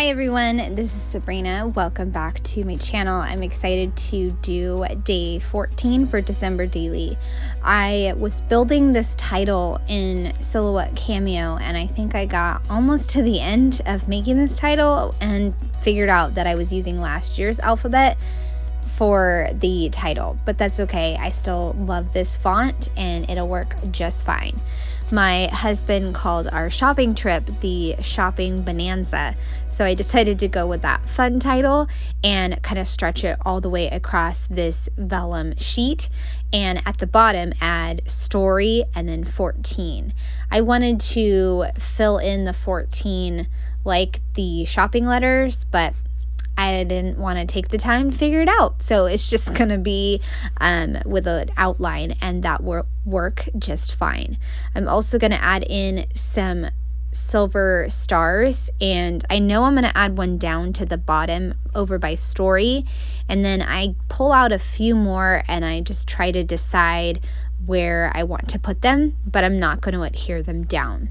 Hi everyone, this is Sabrina. Welcome back to my channel. I'm excited to do day 14 for December daily. I was building this title in Silhouette Cameo and I think I got almost to the end of making this title and figured out that I was using last year's alphabet for the title, but that's okay. I still love this font and it'll work just fine. My husband called our shopping trip the Shopping Bonanza, so I decided to go with that fun title and kind of stretch it all the way across this vellum sheet, and at the bottom add story and then 14. I wanted to fill in the 14 like the shopping letters, but I didn't want to take the time to figure it out. So it's just going to be with an outline, and that will work just fine. I'm also going to add in some silver stars, and I know I'm going to add one down to the bottom over by story, and then I pull out a few more and I just try to decide where I want to put them, but I'm not going to adhere them down.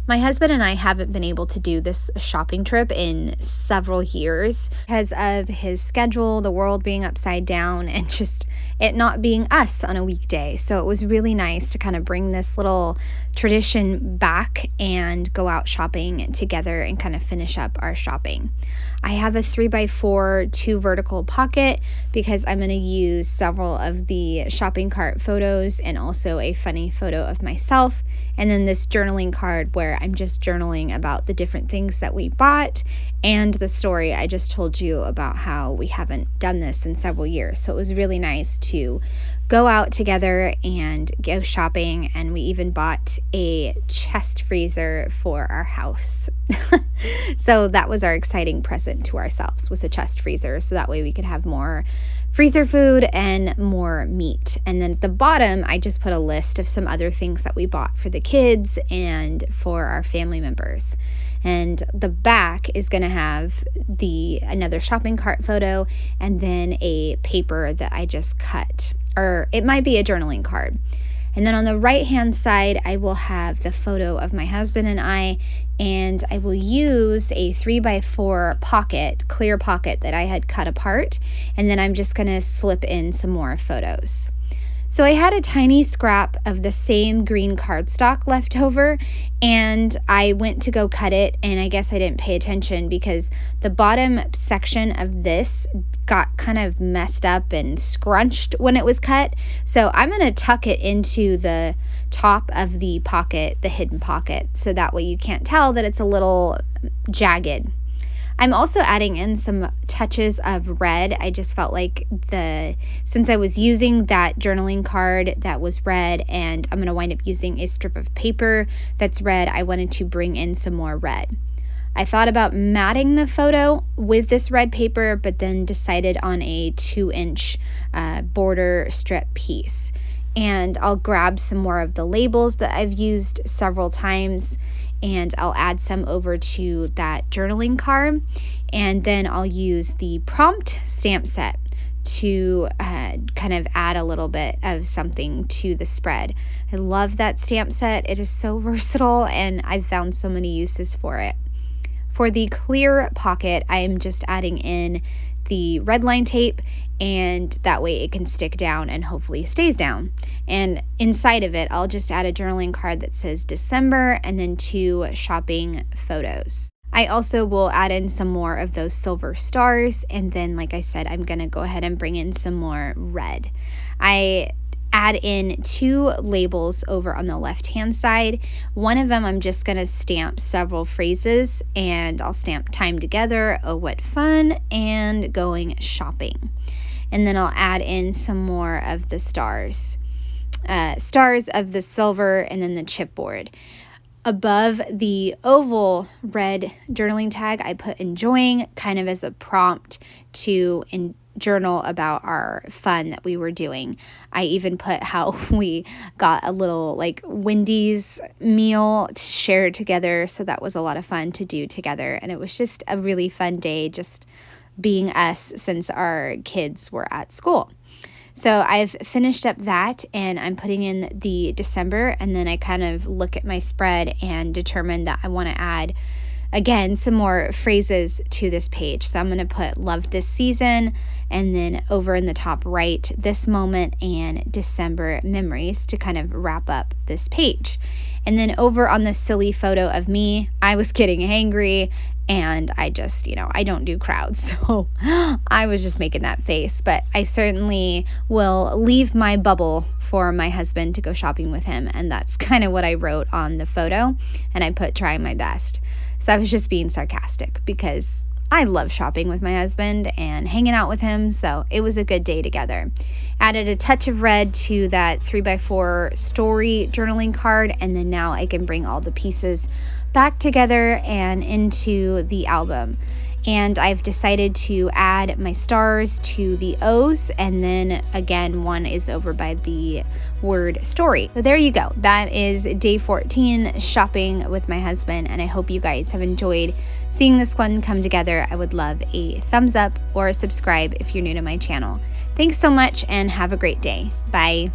My husband and I haven't been able to do this shopping trip in several years because of his schedule, the world being upside down, and just it not being us on a weekday. So it was really nice to kind of bring this little tradition back and go out shopping together and kind of finish up our shopping. I have a 3x4 2 vertical pocket because I'm going to use several of the shopping cart photos and also a funny photo of myself, and then this journaling card where I'm just journaling about the different things that we bought and the story I just told you about how we haven't done this in several years. So it was really nice to go out together and go shopping, and we even bought a chest freezer for our house. So that was our exciting present to ourselves, was a chest freezer, so that way we could have more freezer food and more meat. And then at the bottom I just put a list of some other things that we bought for the kids and for our family members. And the back is going to have another shopping cart photo and then a paper that I just cut, or it might be a journaling card. And then on the right hand side I will have the photo of my husband and I will use a 3x4 pocket, clear pocket that I had cut apart, and then I'm just going to slip in some more photos. So I had a tiny scrap of the same green cardstock left over, and I went to go cut it, and I guess I didn't pay attention because the bottom section of this got kind of messed up and scrunched when it was cut. So I'm going to tuck it into the top of the pocket, the hidden pocket, so that way you can't tell that it's a little jagged. I'm also adding in some touches of red. I just felt like since I was using that journaling card that was red, and I'm going to wind up using a strip of paper that's red, I wanted to bring in some more red. I thought about matting the photo with this red paper, but then decided on a 2-inch border strip piece. And I'll grab some more of the labels that I've used several times, and I'll add some over to that journaling card, and then I'll use the prompt stamp set to kind of add a little bit of something to the spread. I love that stamp set. It is so versatile and I've found so many uses for it. For the clear pocket, I am just adding in the red line tape, and that way it can stick down and hopefully stays down. And inside of it, I'll just add a journaling card that says December and then 2 shopping photos. I also will add in some more of those silver stars, and then like I said, I'm going to go ahead and bring in some more red. I add in 2 labels over on the left hand side. One of them I'm just going to stamp several phrases, and I'll stamp time together, oh what fun, and going shopping. And then I'll add in some more of the stars of the silver and then the chipboard. Above the oval red journaling tag, I put enjoying, kind of as a prompt to journal about our fun that we were doing. I even put how we got a little like Wendy's meal to share together, so that was a lot of fun to do together, and it was just a really fun day just being us since our kids were at school. So I've finished up that, and I'm putting in the December, and then I kind of look at my spread and determine that I want to add again, some more phrases to this page. So I'm going to put love this season, and then over in the top right, this moment and December memories to kind of wrap up this page. And then over on the silly photo of me, I was getting angry, and I just, I don't do crowds, so I was just making that face. But I certainly will leave my bubble for my husband to go shopping with him, and that's kind of what I wrote on the photo, and I put trying my best. So I was just being sarcastic because I love shopping with my husband and hanging out with him, so it was a good day together. Added a touch of red to that 3x4 story journaling card, and then now I can bring all the pieces back together and into the album. And I've decided to add my stars to the O's, and then again, one is over by the word story. So there you go. That is day 14, shopping with my husband, and I hope you guys have enjoyed seeing this one come together. I would love a thumbs up or a subscribe if you're new to my channel. Thanks so much and have a great day. Bye.